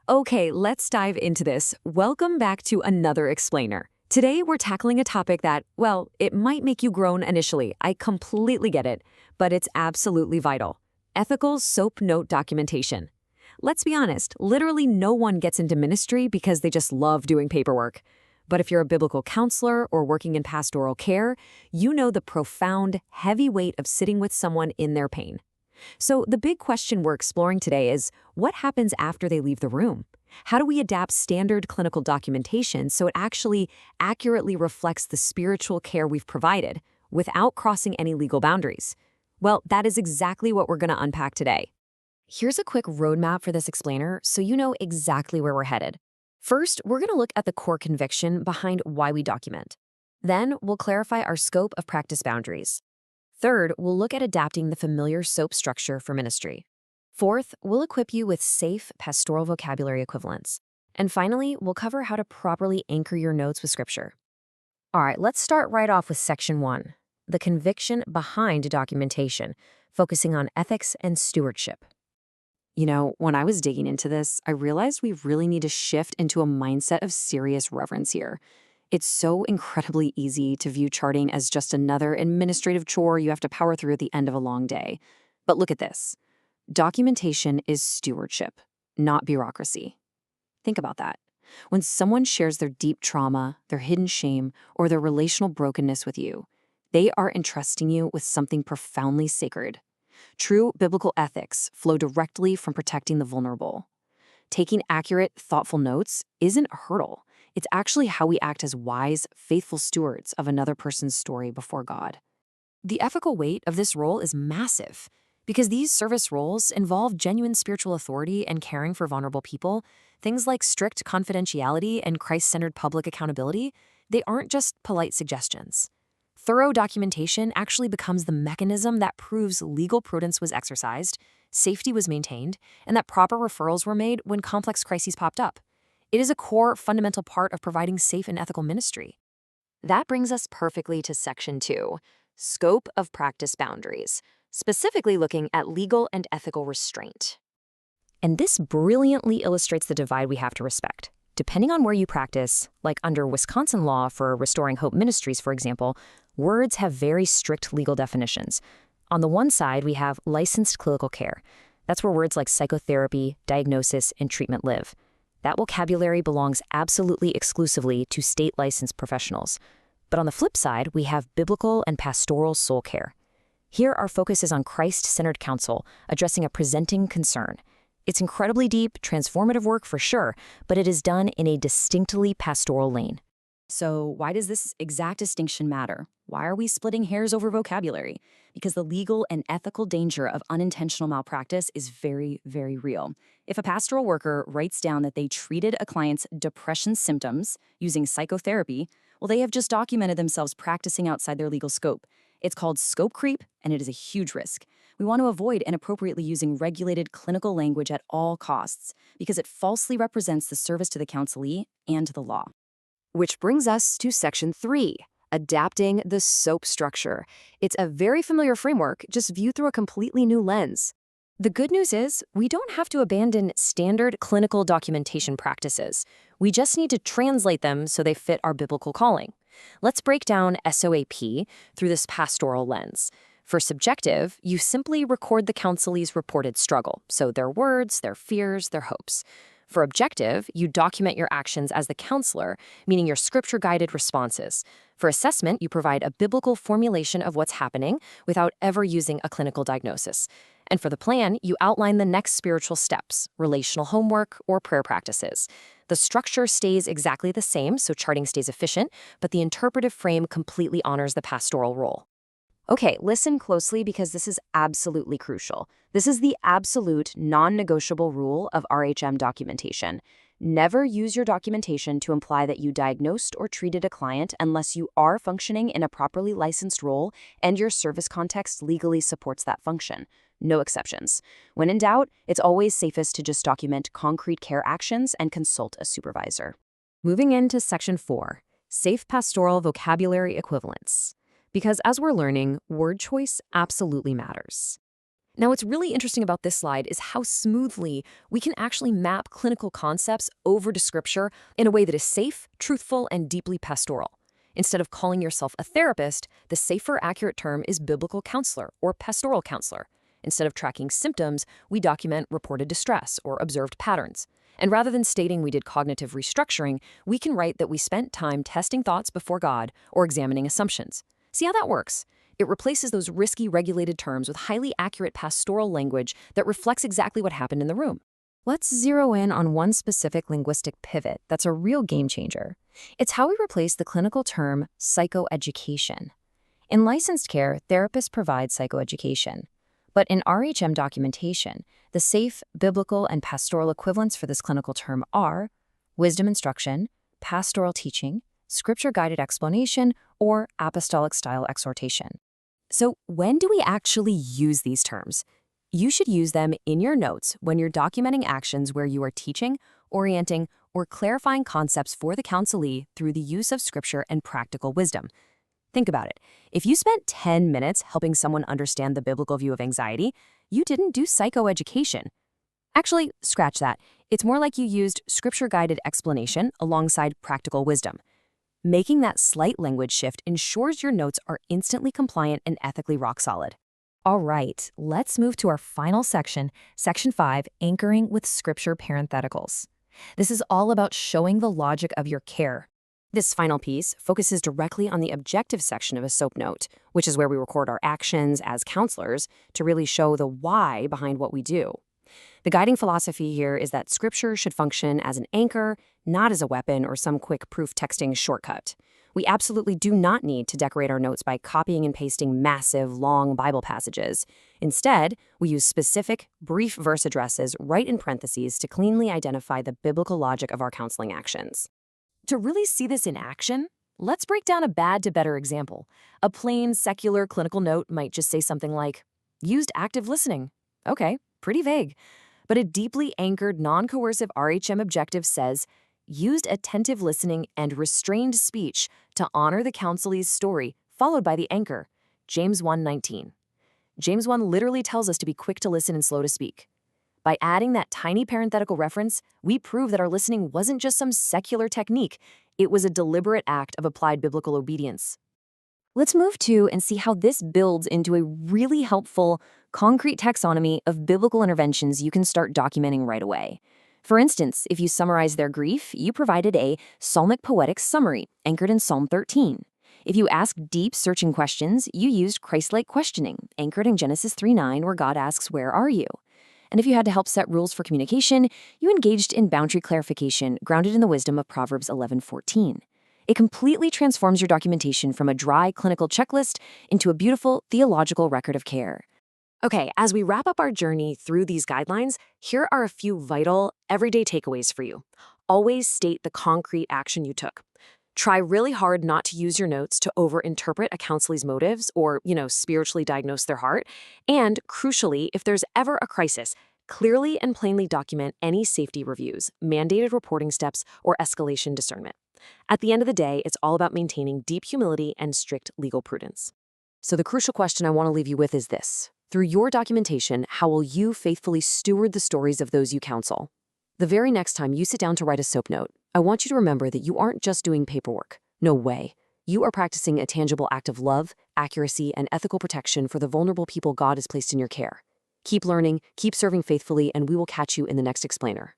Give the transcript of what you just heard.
Okay, let's dive into this. Welcome back to another explainer. Today, we're tackling a topic that, well, it might make you groan initially. I completely get it, but it's absolutely vital. Ethical SOAP note documentation. Let's be honest, literally no one gets into ministry because they just love doing paperwork. But if you're a biblical counselor or working in pastoral care, you know the profound, heavy weight of sitting with someone in their pain. So the big question we're exploring today is, what happens after they leave the room? How do we adapt standard clinical documentation so it actually accurately reflects the spiritual care we've provided without crossing any legal boundaries? Well, that is exactly what we're going to unpack today. Here's a quick roadmap for this explainer so you know exactly where we're headed. First, we're going to look at the core conviction behind why we document. Then, we'll clarify our scope of practice boundaries. Third, we'll look at adapting the familiar SOAP structure for ministry. Fourth, we'll equip you with safe pastoral vocabulary equivalents. And finally, we'll cover how to properly anchor your notes with Scripture. All right, let's start right off with Section 1, the conviction behind documentation, focusing on ethics and stewardship. You know, when I was digging into this, I realized we really need to shift into a mindset of serious reverence here. It's so incredibly easy to view charting as just another administrative chore you have to power through at the end of a long day. But look at this. Documentation is stewardship, not bureaucracy. Think about that. When someone shares their deep trauma, their hidden shame, or their relational brokenness with you, they are entrusting you with something profoundly sacred. True biblical ethics flow directly from protecting the vulnerable. Taking accurate, thoughtful notes isn't a hurdle. It's actually how we act as wise, faithful stewards of another person's story before God. The ethical weight of this role is massive because these service roles involve genuine spiritual authority and caring for vulnerable people. Things like strict confidentiality and Christ-centered public accountability, they aren't just polite suggestions. Thorough documentation actually becomes the mechanism that proves legal prudence was exercised, safety was maintained, and that proper referrals were made when complex crises popped up. It is a core, fundamental part of providing safe and ethical ministry. That brings us perfectly to Section 2, Scope of Practice Boundaries, specifically looking at legal and ethical restraint. And this brilliantly illustrates the divide we have to respect. Depending on where you practice, like under Wisconsin law for Restoring Hope Ministries, for example, words have very strict legal definitions. On the one side, we have licensed clinical care. That's where words like psychotherapy, diagnosis, and treatment live. That vocabulary belongs absolutely exclusively to state-licensed professionals. But on the flip side, we have biblical and pastoral soul care. Here, our focus is on Christ-centered counsel, addressing a presenting concern. It's incredibly deep, transformative work for sure, but it is done in a distinctly pastoral lane. So why does this exact distinction matter? Why are we splitting hairs over vocabulary? Because the legal and ethical danger of unintentional malpractice is very, very real. If a pastoral worker writes down that they treated a client's depression symptoms using psychotherapy, well, they have just documented themselves practicing outside their legal scope. It's called scope creep, and it is a huge risk. We want to avoid inappropriately using regulated clinical language at all costs because it falsely represents the service to the counselee and to the law. Which brings us to Section 3, adapting the SOAP structure. It's a very familiar framework, just viewed through a completely new lens. The good news is, we don't have to abandon standard clinical documentation practices. We just need to translate them so they fit our biblical calling. Let's break down SOAP through this pastoral lens. For subjective, you simply record the counselee's reported struggle, so their words, their fears, their hopes. For objective, you document your actions as the counselor, meaning your scripture-guided responses. For assessment, you provide a biblical formulation of what's happening without ever using a clinical diagnosis. And for the plan, you outline the next spiritual steps, relational homework, or prayer practices. The structure stays exactly the same, so charting stays efficient, but the interpretive frame completely honors the pastoral role. Okay, listen closely because this is absolutely crucial. This is the absolute non-negotiable rule of RHM documentation. Never use your documentation to imply that you diagnosed or treated a client unless you are functioning in a properly licensed role and your service context legally supports that function. No exceptions. When in doubt, it's always safest to just document concrete care actions and consult a supervisor. Moving into Section 4, Safe Pastoral Vocabulary Equivalents. Because as we're learning, word choice absolutely matters. Now, what's really interesting about this slide is how smoothly we can actually map clinical concepts over to scripture in a way that is safe, truthful, and deeply pastoral. Instead of calling yourself a therapist, the safer, accurate term is biblical counselor or pastoral counselor. Instead of tracking symptoms, we document reported distress or observed patterns. And rather than stating we did cognitive restructuring, we can write that we spent time testing thoughts before God or examining assumptions. See how that works? It replaces those risky regulated terms with highly accurate pastoral language that reflects exactly what happened in the room. Let's zero in on one specific linguistic pivot that's a real game changer. It's how we replace the clinical term psychoeducation. In licensed care, therapists provide psychoeducation. But in RHM documentation, the safe, biblical, and pastoral equivalents for this clinical term are wisdom instruction, pastoral teaching, scripture-guided explanation, or apostolic-style exhortation. So when do we actually use these terms? You should use them in your notes when you're documenting actions where you are teaching, orienting, or clarifying concepts for the counselee through the use of scripture and practical wisdom. Think about it. If you spent 10 minutes helping someone understand the biblical view of anxiety, you didn't do psychoeducation. Actually, scratch that. It's more like you used scripture-guided explanation alongside practical wisdom. Making that slight language shift ensures your notes are instantly compliant and ethically rock solid. All right, let's move to our final section, Section 5, Anchoring with Scripture Parentheticals. This is all about showing the logic of your care. This final piece focuses directly on the objective section of a SOAP note, which is where we record our actions as counselors to really show the why behind what we do. The guiding philosophy here is that Scripture should function as an anchor, not as a weapon or some quick proof texting shortcut. We absolutely do not need to decorate our notes by copying and pasting massive, long Bible passages. Instead, we use specific, brief verse addresses right in parentheses to cleanly identify the biblical logic of our counseling actions. To really see this in action, let's break down a bad to better example. A plain, secular clinical note might just say something like, used active listening. Okay, pretty vague. But a deeply anchored, non-coercive RHM objective says, used attentive listening and restrained speech to honor the counselee's story, followed by the anchor, James 1:19. James 1 literally tells us to be quick to listen and slow to speak. By adding that tiny parenthetical reference, we prove that our listening wasn't just some secular technique, it was a deliberate act of applied biblical obedience. Let's move to and see how this builds into a really helpful, concrete taxonomy of biblical interventions you can start documenting right away. For instance, if you summarize their grief, you provided a psalmic poetic summary anchored in Psalm 13. If you ask deep, searching questions, you used Christ-like questioning, anchored in Genesis 3:9, where God asks, "Where are you?" And if you had to help set rules for communication, you engaged in boundary clarification grounded in the wisdom of Proverbs 11:14. It completely transforms your documentation from a dry clinical checklist into a beautiful theological record of care. Okay, as we wrap up our journey through these guidelines, here are a few vital, everyday takeaways for you. Always state the concrete action you took. Try really hard not to use your notes to overinterpret a counselee's motives or, spiritually diagnose their heart. And crucially, if there's ever a crisis, clearly and plainly document any safety reviews, mandated reporting steps, or escalation discernment. At the end of the day, it's all about maintaining deep humility and strict legal prudence. So the crucial question I want to leave you with is this. Through your documentation, how will you faithfully steward the stories of those you counsel? The very next time you sit down to write a SOAP note, I want you to remember that you aren't just doing paperwork. No way. You are practicing a tangible act of love, accuracy, and ethical protection for the vulnerable people God has placed in your care. Keep learning, keep serving faithfully, and we will catch you in the next explainer.